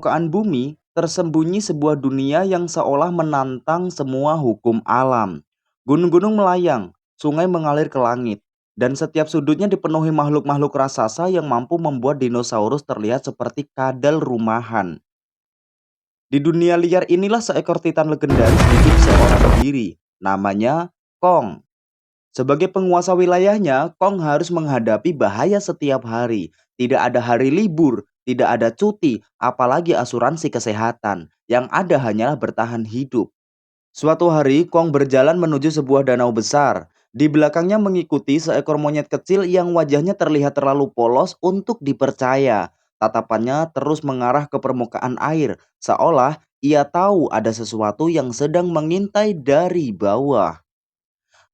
permukaan bumi tersembunyi sebuah dunia yang seolah menantang semua hukum alam. Gunung-gunung melayang, sungai mengalir ke langit, dan setiap sudutnya dipenuhi makhluk-makhluk raksasa yang mampu membuat dinosaurus terlihat seperti kadal rumahan. Di dunia liar inilah seekor titan legendaris hidup seorang diri, namanya Kong. Sebagai penguasa wilayahnya, Kong harus menghadapi bahaya setiap hari. Tidak ada hari libur, tidak ada cuti, apalagi asuransi kesehatan. Yang ada hanyalah bertahan hidup. Suatu hari, Kong berjalan menuju sebuah danau besar. Di belakangnya mengikuti seekor monyet kecil yang wajahnya terlihat terlalu polos untuk dipercaya. Tatapannya terus mengarah ke permukaan air, seolah ia tahu ada sesuatu yang sedang mengintai dari bawah.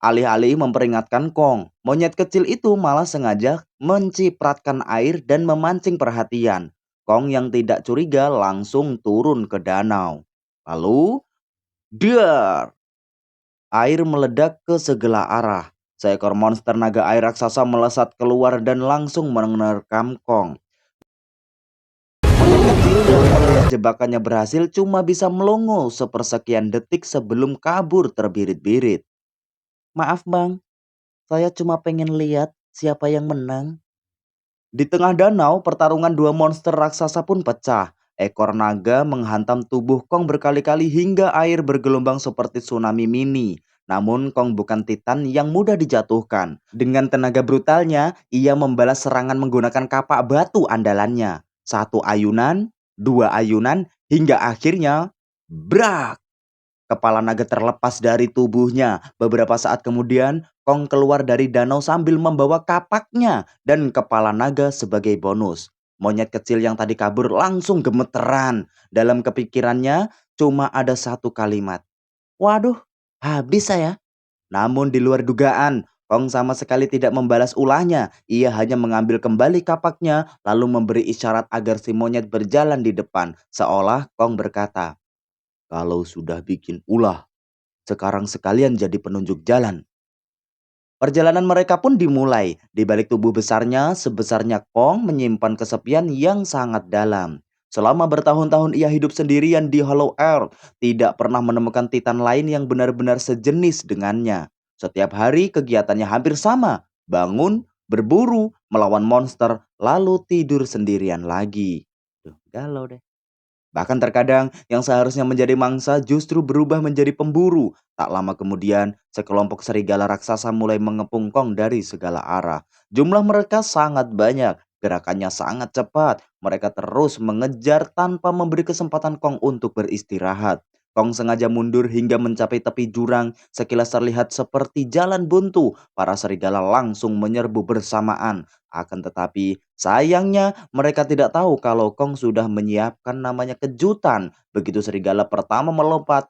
Alih-alih memperingatkan Kong, monyet kecil itu malah sengaja mencipratkan air dan memancing perhatian. Kong yang tidak curiga langsung turun ke danau. Lalu, dar! Air meledak ke segala arah. Seekor monster naga air raksasa melesat keluar dan langsung menerkam Kong. Monyet kecil yang melihat jebakannya berhasil cuma bisa melongo sepersekian detik sebelum kabur terbirit-birit. Maaf bang, saya cuma pengen lihat siapa yang menang. Di tengah danau, pertarungan dua monster raksasa pun pecah. Ekor naga menghantam tubuh Kong berkali-kali hingga air bergelombang seperti tsunami mini. Namun Kong bukan titan yang mudah dijatuhkan. Dengan tenaga brutalnya, ia membalas serangan menggunakan kapak batu andalannya. Satu ayunan, dua ayunan, hingga akhirnya brak! Kepala naga terlepas dari tubuhnya. Beberapa saat kemudian, Kong keluar dari danau sambil membawa kapaknya dan kepala naga sebagai bonus. Monyet kecil yang tadi kabur langsung gemeteran. Dalam kepikirannya cuma ada satu kalimat. Waduh, habis saya. Namun di luar dugaan, Kong sama sekali tidak membalas ulahnya. Ia hanya mengambil kembali kapaknya lalu memberi isyarat agar si monyet berjalan di depan. Seolah Kong berkata, kalau sudah bikin ulah, sekarang sekalian jadi penunjuk jalan. Perjalanan mereka pun dimulai. Di balik tubuh besarnya, sebesarnya Kong menyimpan kesepian yang sangat dalam. Selama bertahun-tahun ia hidup sendirian di Hollow Earth, tidak pernah menemukan titan lain yang benar-benar sejenis dengannya. Setiap hari kegiatannya hampir sama, bangun, berburu, melawan monster, lalu tidur sendirian lagi. Duh, galau deh. Bahkan terkadang yang seharusnya menjadi mangsa justru berubah menjadi pemburu. Tak lama kemudian, sekelompok serigala raksasa mulai mengepung Kong dari segala arah. Jumlah mereka sangat banyak, gerakannya sangat cepat. Mereka terus mengejar tanpa memberi kesempatan Kong untuk beristirahat. Kong sengaja mundur hingga mencapai tepi jurang, sekilas terlihat seperti jalan buntu. Para serigala langsung menyerbu bersamaan. Akan tetapi, sayangnya mereka tidak tahu kalau Kong sudah menyiapkan namanya kejutan. Begitu serigala pertama melompat,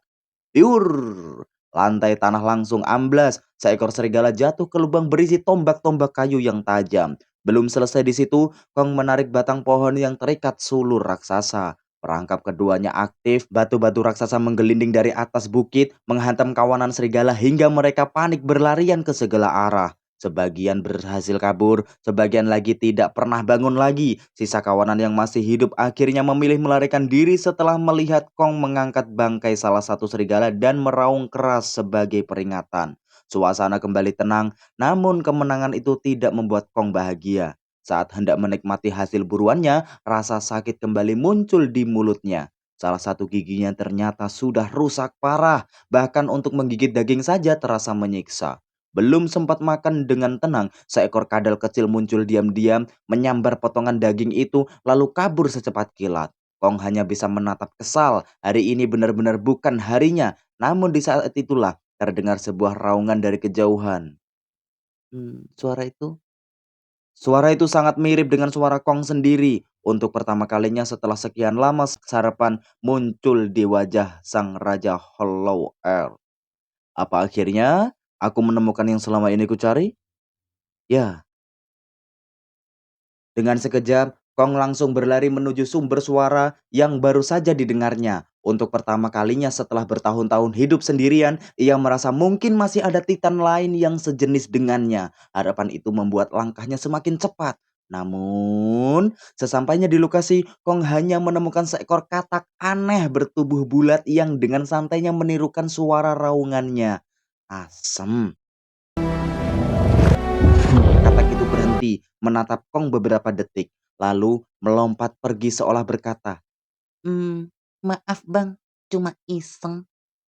biur! Lantai tanah langsung amblas. Seekor serigala jatuh ke lubang berisi tombak-tombak kayu yang tajam. Belum selesai di situ, Kong menarik batang pohon yang terikat sulur raksasa. Perangkap keduanya aktif, batu-batu raksasa menggelinding dari atas bukit, menghantam kawanan serigala hingga mereka panik berlarian ke segala arah. Sebagian berhasil kabur, sebagian lagi tidak pernah bangun lagi. Sisa kawanan yang masih hidup akhirnya memilih melarikan diri setelah melihat Kong mengangkat bangkai salah satu serigala dan meraung keras sebagai peringatan. Suasana kembali tenang, namun kemenangan itu tidak membuat Kong bahagia. Saat hendak menikmati hasil buruannya, rasa sakit kembali muncul di mulutnya. Salah satu giginya ternyata sudah rusak parah, bahkan untuk menggigit daging saja terasa menyiksa. Belum sempat makan dengan tenang, seekor kadal kecil muncul diam-diam, menyambar potongan daging itu, lalu kabur secepat kilat. Kong hanya bisa menatap kesal, hari ini benar-benar bukan harinya. Namun di saat itulah terdengar sebuah raungan dari kejauhan. Suara itu? Suara itu sangat mirip dengan suara Kong sendiri. Untuk pertama kalinya setelah sekian lama sarapan muncul di wajah sang Raja Hollow Earth. Apa akhirnya aku menemukan yang selama ini ku cari? Ya, dengan sekejap, Kong langsung berlari menuju sumber suara yang baru saja didengarnya. Untuk pertama kalinya setelah bertahun-tahun hidup sendirian, ia merasa mungkin masih ada titan lain yang sejenis dengannya. Harapan itu membuat langkahnya semakin cepat. Namun, sesampainya di lokasi, Kong hanya menemukan seekor katak aneh bertubuh bulat yang dengan santainya menirukan suara raungannya. Asem. Katak itu berhenti, menatap Kong beberapa detik, lalu melompat pergi seolah berkata, maaf bang, cuma iseng.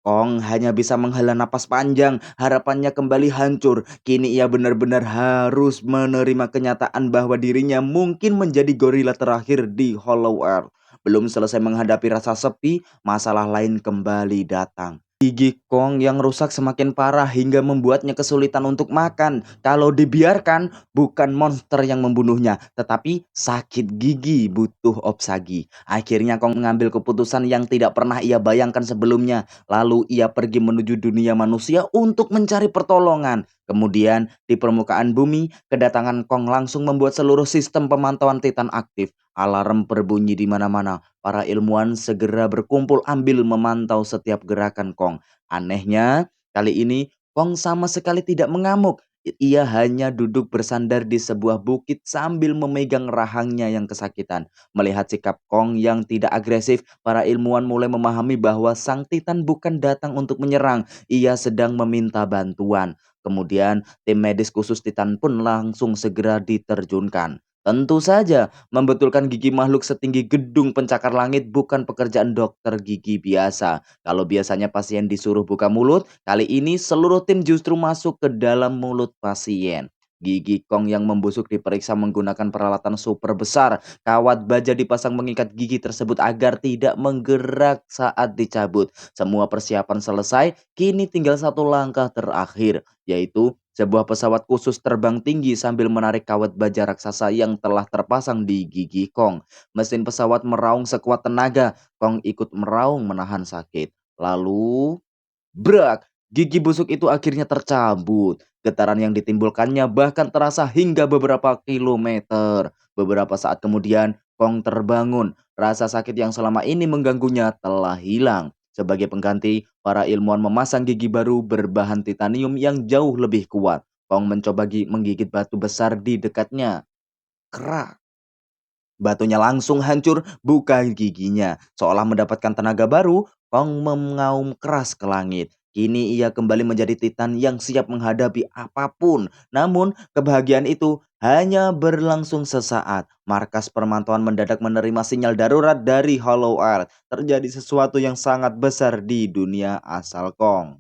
Kong hanya bisa menghela napas panjang, harapannya kembali hancur. Kini ia benar-benar harus menerima kenyataan bahwa dirinya mungkin menjadi gorila terakhir di Hollow Earth. Belum selesai menghadapi rasa sepi, masalah lain kembali datang. Gigi Kong yang rusak semakin parah hingga membuatnya kesulitan untuk makan. Kalau dibiarkan, bukan monster yang membunuhnya, tetapi sakit gigi butuh opsagi. Akhirnya Kong mengambil keputusan yang tidak pernah ia bayangkan sebelumnya. Lalu ia pergi menuju dunia manusia untuk mencari pertolongan. Kemudian di permukaan bumi, kedatangan Kong langsung membuat seluruh sistem pemantauan Titan aktif. Alarm berbunyi di mana-mana. Para ilmuwan segera berkumpul ambil memantau setiap gerakan Kong. Anehnya, kali ini Kong sama sekali tidak mengamuk. Ia hanya duduk bersandar di sebuah bukit sambil memegang rahangnya yang kesakitan. Melihat sikap Kong yang tidak agresif, para ilmuwan mulai memahami bahwa sang Titan bukan datang untuk menyerang, ia sedang meminta bantuan. Kemudian, tim medis khusus Titan pun langsung segera diterjunkan. Tentu saja, membetulkan gigi makhluk setinggi gedung pencakar langit bukan pekerjaan dokter gigi biasa. Kalau biasanya pasien disuruh buka mulut, kali ini seluruh tim justru masuk ke dalam mulut pasien. Gigi Kong yang membusuk diperiksa menggunakan peralatan super besar. Kawat baja dipasang mengikat gigi tersebut agar tidak menggerak saat dicabut. Semua persiapan selesai, kini tinggal satu langkah terakhir, yaitu sebuah pesawat khusus terbang tinggi sambil menarik kawat baja raksasa yang telah terpasang di gigi Kong. Mesin pesawat meraung sekuat tenaga. Kong ikut meraung menahan sakit. Lalu, brak! Gigi busuk itu akhirnya tercabut. Getaran yang ditimbulkannya bahkan terasa hingga beberapa kilometer. Beberapa saat kemudian, Kong terbangun. Rasa sakit yang selama ini mengganggunya telah hilang. Sebagai pengganti, para ilmuwan memasang gigi baru berbahan titanium yang jauh lebih kuat. Kong mencoba menggigit batu besar di dekatnya. Kerak! Batunya langsung hancur, bukan giginya. Seolah mendapatkan tenaga baru, Kong mengaum keras ke langit. Kini ia kembali menjadi Titan yang siap menghadapi apapun. Namun, kebahagiaan itu hanya berlangsung sesaat. Markas permantauan mendadak menerima sinyal darurat dari Hollow Earth. Terjadi sesuatu yang sangat besar di dunia asal Kong.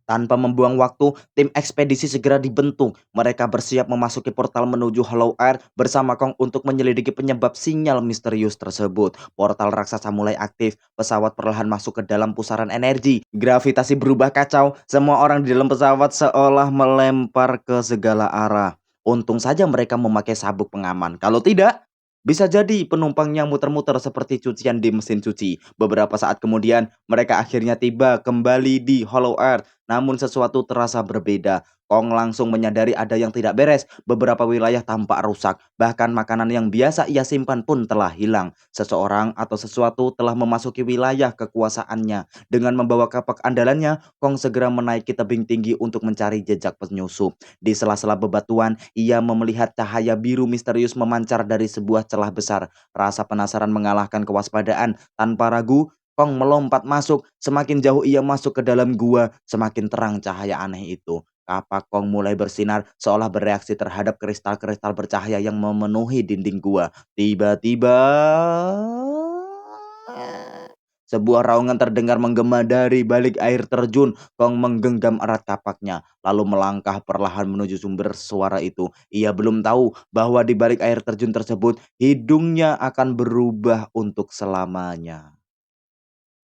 Tanpa membuang waktu, tim ekspedisi segera dibentuk. Mereka bersiap memasuki portal menuju Hollow Earth bersama Kong untuk menyelidiki penyebab sinyal misterius tersebut. Portal raksasa mulai aktif, pesawat perlahan masuk ke dalam pusaran energi. Gravitasi berubah kacau, semua orang di dalam pesawat seolah melempar ke segala arah. Untung saja mereka memakai sabuk pengaman. Kalau tidak, bisa jadi penumpangnya muter-muter seperti cucian di mesin cuci. Beberapa saat kemudian, mereka akhirnya tiba kembali di Hollow Earth. Namun sesuatu terasa berbeda. Kong langsung menyadari ada yang tidak beres. Beberapa wilayah tampak rusak. Bahkan makanan yang biasa ia simpan pun telah hilang. Seseorang atau sesuatu telah memasuki wilayah kekuasaannya. Dengan membawa kapak andalannya, Kong segera menaiki tebing tinggi untuk mencari jejak penyusup. Di sela-sela bebatuan, ia melihat cahaya biru misterius memancar dari sebuah celah besar. Rasa penasaran mengalahkan kewaspadaan. Tanpa ragu, Kong melompat masuk. Semakin jauh ia masuk ke dalam gua, semakin terang cahaya aneh itu. Kapak Kong mulai bersinar seolah bereaksi terhadap kristal-kristal bercahaya yang memenuhi dinding gua. Tiba-tiba, sebuah raungan terdengar menggema dari balik air terjun. Kong menggenggam erat kapaknya, lalu melangkah perlahan menuju sumber suara itu. Ia belum tahu bahwa di balik air terjun tersebut, hidungnya akan berubah untuk selamanya.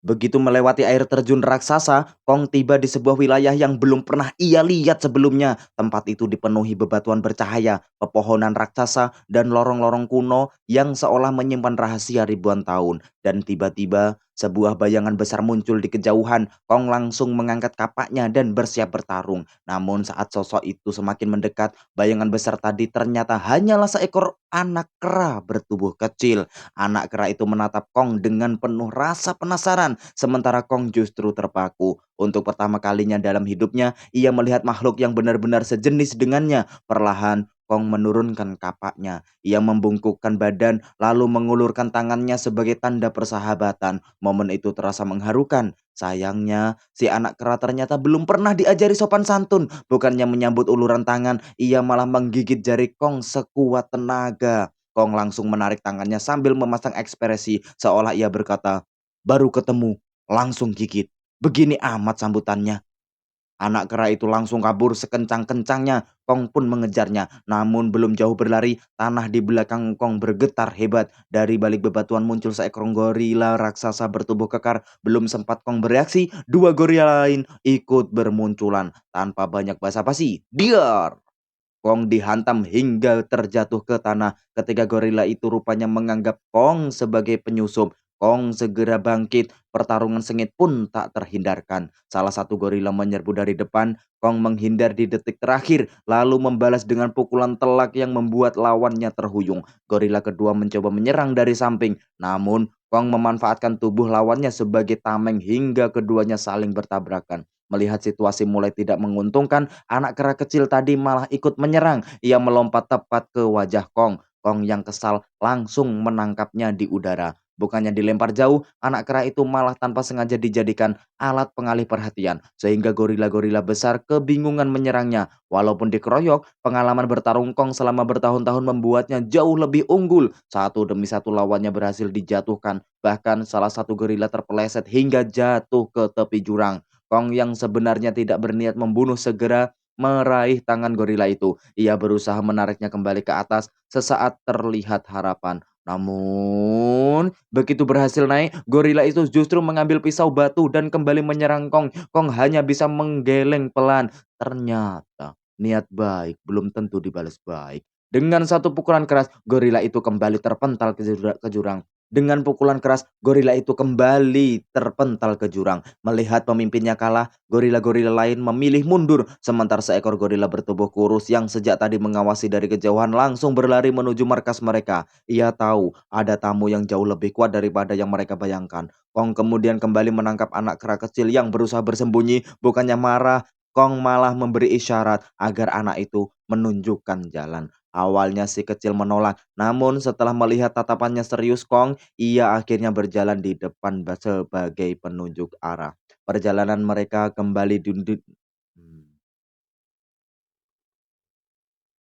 Begitu melewati air terjun raksasa, Kong tiba di sebuah wilayah yang belum pernah ia lihat sebelumnya. Tempat itu dipenuhi bebatuan bercahaya, pepohonan raksasa, dan lorong-lorong kuno yang seolah menyimpan rahasia ribuan tahun. Dan tiba-tiba, sebuah bayangan besar muncul di kejauhan. Kong langsung mengangkat kapaknya dan bersiap bertarung. Namun saat sosok itu semakin mendekat, bayangan besar tadi ternyata hanyalah seekor anak kera bertubuh kecil. Anak kera itu menatap Kong dengan penuh rasa penasaran, sementara Kong justru terpaku. Untuk pertama kalinya dalam hidupnya, ia melihat makhluk yang benar-benar sejenis dengannya. Perlahan, Kong menurunkan kapaknya. Ia membungkukkan badan lalu mengulurkan tangannya sebagai tanda persahabatan. Momen itu terasa mengharukan. Sayangnya, si anak kera ternyata belum pernah diajari sopan santun. Bukannya menyambut uluran tangan, ia malah menggigit jari Kong sekuat tenaga. Kong langsung menarik tangannya sambil memasang ekspresi seolah ia berkata, "Baru ketemu, langsung gigit. Begini amat sambutannya." Anak kera itu langsung kabur sekencang-kencangnya. Kong pun mengejarnya. Namun belum jauh berlari, tanah di belakang Kong bergetar hebat. Dari balik bebatuan muncul seekor gorila raksasa bertubuh kekar. Belum sempat Kong bereaksi, dua gorila lain ikut bermunculan. Tanpa banyak basa-basi, diar! Kong dihantam hingga terjatuh ke tanah. Ketika gorila itu rupanya menganggap Kong sebagai penyusup. Kong segera bangkit. Pertarungan sengit pun tak terhindarkan. Salah satu gorila menyerbu dari depan. Kong menghindar di detik terakhir. Lalu membalas dengan pukulan telak yang membuat lawannya terhuyung. Gorila kedua mencoba menyerang dari samping. Namun Kong memanfaatkan tubuh lawannya sebagai tameng hingga keduanya saling bertabrakan. Melihat situasi mulai tidak menguntungkan, anak kera kecil tadi malah ikut menyerang. Ia melompat tepat ke wajah Kong. Kong yang kesal langsung menangkapnya di udara. Bukannya dilempar jauh, anak kera itu malah tanpa sengaja dijadikan alat pengalih perhatian. Sehingga gorila-gorila besar kebingungan menyerangnya. Walaupun dikeroyok, pengalaman bertarung Kong selama bertahun-tahun membuatnya jauh lebih unggul. Satu demi satu lawannya berhasil dijatuhkan. Bahkan salah satu gorila terpeleset hingga jatuh ke tepi jurang. Kong yang sebenarnya tidak berniat membunuh segera meraih tangan gorila itu. Ia berusaha menariknya kembali ke atas sesaat terlihat harapan. Namun, begitu berhasil naik, gorila itu justru mengambil pisau batu dan kembali menyerang Kong. Kong hanya bisa menggeleng pelan. Ternyata, niat baik belum tentu dibalas baik. Dengan satu pukulan keras, gorila itu kembali terpental ke jurang. Dengan pukulan keras, gorila itu kembali terpental ke jurang. Melihat pemimpinnya kalah, gorila-gorila lain memilih mundur, sementara seekor gorila bertubuh kurus yang sejak tadi mengawasi dari kejauhan langsung berlari menuju markas mereka. Ia tahu ada tamu yang jauh lebih kuat daripada yang mereka bayangkan. Kong kemudian kembali menangkap anak kera kecil yang berusaha bersembunyi, bukannya marah. Kong malah memberi isyarat agar anak itu menunjukkan jalan. Awalnya si kecil menolak, namun setelah melihat tatapannya serius Kong, ia akhirnya berjalan di depan sebagai penunjuk arah. Perjalanan mereka kembali hmm,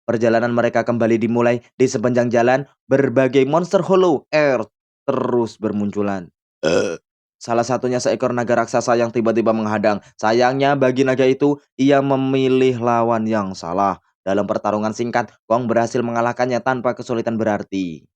Perjalanan mereka kembali dimulai di sepanjang jalan, berbagai monster Hollow Earth terus bermunculan. Salah satunya seekor naga raksasa yang tiba-tiba menghadang. Sayangnya bagi naga itu, ia memilih lawan yang salah. Dalam pertarungan singkat, Kong berhasil mengalahkannya tanpa kesulitan berarti.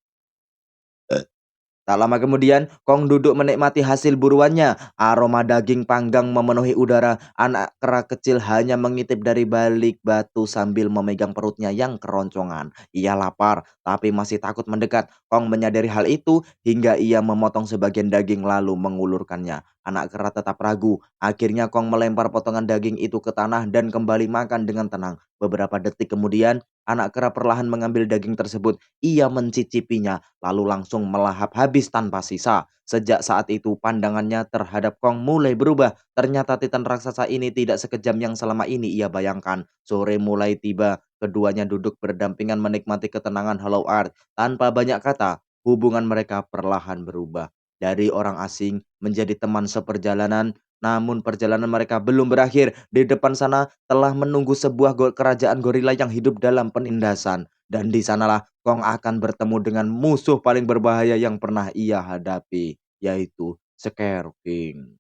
Tak lama kemudian, Kong duduk menikmati hasil buruannya. Aroma daging panggang memenuhi udara. Anak kera kecil hanya mengintip dari balik batu sambil memegang perutnya yang keroncongan. Ia lapar, tapi masih takut mendekat. Kong menyadari hal itu hingga ia memotong sebagian daging lalu mengulurkannya. Anak kera tetap ragu. Akhirnya Kong melempar potongan daging itu ke tanah dan kembali makan dengan tenang. Beberapa detik kemudian, anak kera perlahan mengambil daging tersebut. Ia mencicipinya lalu langsung melahap habis tanpa sisa. Sejak saat itu pandangannya terhadap Kong mulai berubah. Ternyata Titan raksasa ini tidak sekejam yang selama ini ia bayangkan. Sore mulai tiba, keduanya duduk berdampingan menikmati ketenangan Hollow Earth. Tanpa banyak kata, hubungan mereka perlahan berubah. Dari orang asing menjadi teman seperjalanan, namun perjalanan mereka belum berakhir. Di depan sana telah menunggu sebuah kerajaan gorila yang hidup dalam penindasan. Dan di sanalah Kong akan bertemu dengan musuh paling berbahaya yang pernah ia hadapi, yaitu Scare King.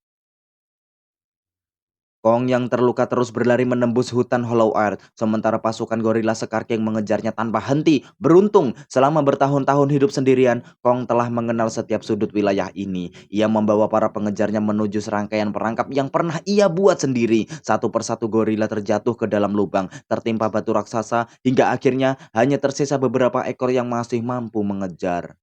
Kong yang terluka terus berlari menembus hutan Hollow Earth, sementara pasukan gorila Sekar King mengejarnya tanpa henti. Beruntung, selama bertahun-tahun hidup sendirian, Kong telah mengenal setiap sudut wilayah ini. Ia membawa para pengejarnya menuju serangkaian perangkap yang pernah ia buat sendiri. Satu persatu gorila terjatuh ke dalam lubang, tertimpa batu raksasa, hingga akhirnya hanya tersisa beberapa ekor yang masih mampu mengejar.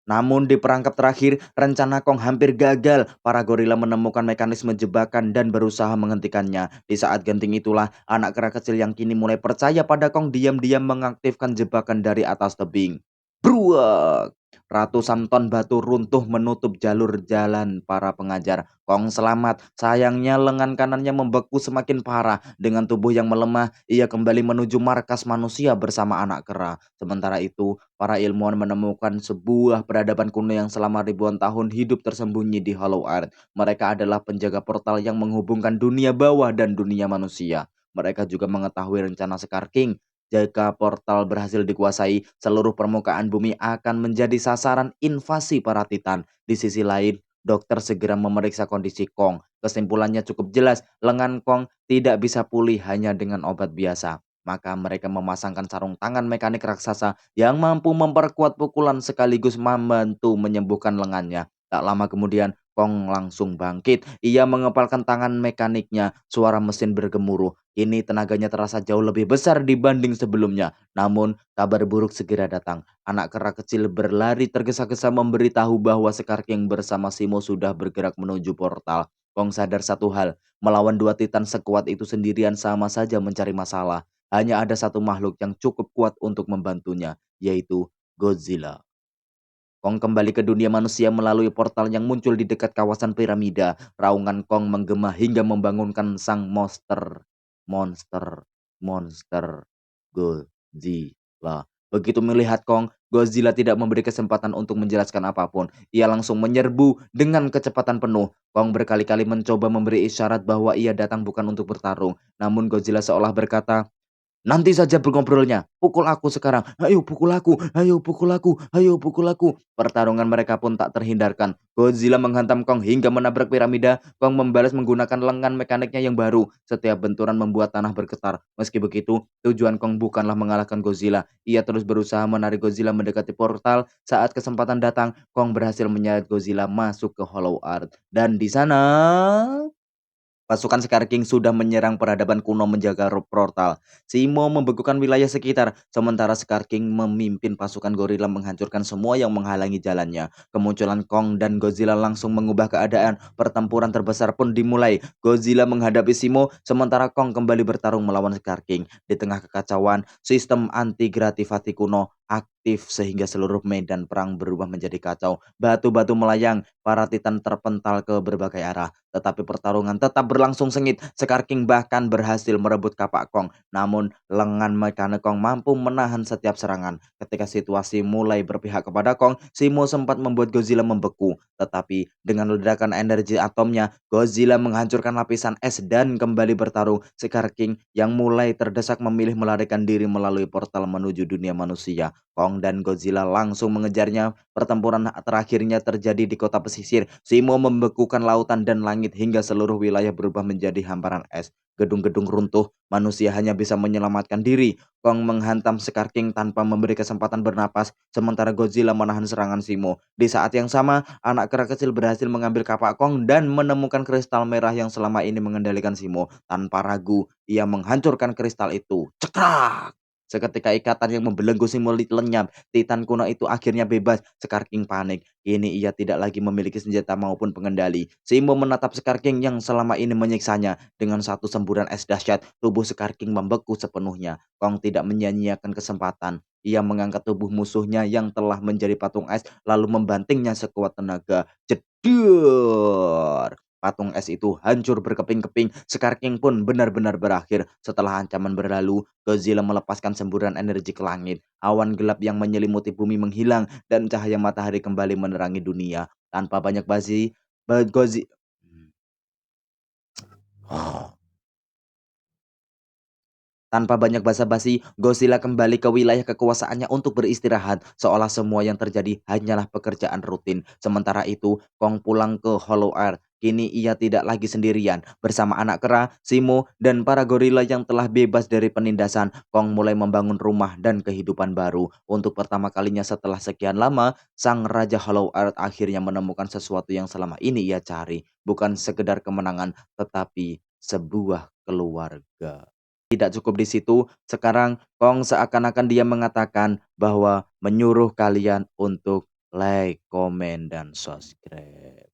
Namun di perangkap terakhir, rencana Kong hampir gagal. Para gorila menemukan mekanisme jebakan dan berusaha menghentikannya. Di saat genting itulah, anak kera kecil yang kini mulai percaya pada Kong diam-diam mengaktifkan jebakan dari atas tebing. Bruak! Ratusan ton batu runtuh menutup jalur jalan para pengajar. Kong selamat, sayangnya lengan kanannya membeku semakin parah. Dengan tubuh yang melemah, ia kembali menuju markas manusia bersama anak kera. Sementara itu, para ilmuwan menemukan sebuah peradaban kuno yang selama ribuan tahun hidup tersembunyi di Hollow Earth. Mereka adalah penjaga portal yang menghubungkan dunia bawah dan dunia manusia. Mereka juga mengetahui rencana Sekar King. Jika portal berhasil dikuasai, seluruh permukaan bumi akan menjadi sasaran invasi para Titan. Di sisi lain, dokter segera memeriksa kondisi Kong. Kesimpulannya cukup jelas, lengan Kong tidak bisa pulih hanya dengan obat biasa. Maka mereka memasangkan sarung tangan mekanik raksasa yang mampu memperkuat pukulan sekaligus membantu menyembuhkan lengannya. Tak lama kemudian, Kong langsung bangkit. Ia mengepalkan tangan mekaniknya. Suara mesin bergemuruh. Kini tenaganya terasa jauh lebih besar dibanding sebelumnya. Namun, kabar buruk segera datang. Anak kera kecil berlari tergesa-gesa memberitahu bahwa Sekar King bersama Simo sudah bergerak menuju portal. Kong sadar satu hal, melawan dua titan sekuat itu sendirian sama saja mencari masalah. Hanya ada satu makhluk yang cukup kuat untuk membantunya, yaitu Godzilla. Kong kembali ke dunia manusia melalui portal yang muncul di dekat kawasan piramida. Raungan Kong menggema hingga membangunkan sang monster. Monster. Monster. Godzilla. Begitu melihat Kong, Godzilla tidak memberi kesempatan untuk menjelaskan apapun. Ia langsung menyerbu dengan kecepatan penuh. Kong berkali-kali mencoba memberi isyarat bahwa ia datang bukan untuk bertarung. Namun Godzilla seolah berkata, "Nanti saja ngobrolnya, pukul aku sekarang, ayo pukul aku, ayo pukul aku, ayo pukul aku." Pertarungan mereka pun tak terhindarkan. Godzilla menghantam Kong hingga menabrak piramida. Kong membalas menggunakan lengan mekaniknya yang baru. Setiap benturan membuat tanah bergetar. Meski begitu, tujuan Kong bukanlah mengalahkan Godzilla. Ia terus berusaha menarik Godzilla mendekati portal. Saat kesempatan datang, Kong berhasil menyeret Godzilla masuk ke Hollow Earth. Dan di sana pasukan Sekar King sudah menyerang peradaban kuno menjaga portal. Simo membekukan wilayah sekitar, sementara Sekar King memimpin pasukan gorila menghancurkan semua yang menghalangi jalannya. Kemunculan Kong dan Godzilla langsung mengubah keadaan. Pertempuran terbesar pun dimulai. Godzilla menghadapi Simo, sementara Kong kembali bertarung melawan Sekar King. Di tengah kekacauan, sistem anti-grativati kuno aktif sehingga seluruh medan perang berubah menjadi kacau. Batu-batu melayang, para titan terpental ke berbagai arah. Tetapi pertarungan tetap berlangsung sengit. Sekar King bahkan berhasil merebut kapak Kong. Namun lengan mekanik Kong mampu menahan setiap serangan. Ketika situasi mulai berpihak kepada Kong, Simo sempat membuat Godzilla membeku. Tetapi dengan ledakan energi atomnya, Godzilla menghancurkan lapisan es dan kembali bertarung. Sekar King yang mulai terdesak memilih melarikan diri melalui portal menuju dunia manusia. Kong dan Godzilla langsung mengejarnya. Pertempuran terakhirnya terjadi di kota pesisir. Simo membekukan lautan dan langit hingga seluruh wilayah berubah menjadi hamparan es. Gedung-gedung runtuh, manusia hanya bisa menyelamatkan diri. Kong menghantam Sekar King tanpa memberi kesempatan bernapas, sementara Godzilla menahan serangan Simo. Di saat yang sama, anak kera kecil berhasil mengambil kapak Kong dan menemukan kristal merah yang selama ini mengendalikan Simo. Tanpa ragu, ia menghancurkan kristal itu. Cekrak! Seketika ikatan yang membelenggu Simo lenyap. Titan kuno itu akhirnya bebas. Sekar King panik. Kini ia tidak lagi memiliki senjata maupun pengendali. Simo menatap Sekar King yang selama ini menyiksanya. Dengan satu semburan es dahsyat, tubuh Sekar King membeku sepenuhnya. Kong tidak menyia-nyiakan kesempatan. Ia mengangkat tubuh musuhnya yang telah menjadi patung es, lalu membantingnya sekuat tenaga. Jedor! Patung es itu hancur berkeping-keping. Sekar King pun benar-benar berakhir. Setelah ancaman berlalu, Godzilla melepaskan semburan energi ke langit. Awan gelap yang menyelimuti bumi menghilang dan cahaya matahari kembali menerangi dunia. Tanpa banyak basi, Godzilla Tanpa banyak basa-basi, Godzilla kembali ke wilayah kekuasaannya untuk beristirahat, seolah semua yang terjadi hanyalah pekerjaan rutin. Sementara itu, Kong pulang ke Hollow Earth. Kini ia tidak lagi sendirian. Bersama anak kera, Simo, dan para gorila yang telah bebas dari penindasan, Kong mulai membangun rumah dan kehidupan baru. Untuk pertama kalinya setelah sekian lama, sang Raja Hollow Earth akhirnya menemukan sesuatu yang selama ini ia cari. Bukan sekedar kemenangan, tetapi sebuah keluarga. Tidak cukup di situ, sekarang Kong seakan-akan dia mengatakan bahwa menyuruh kalian untuk like, komen, dan subscribe.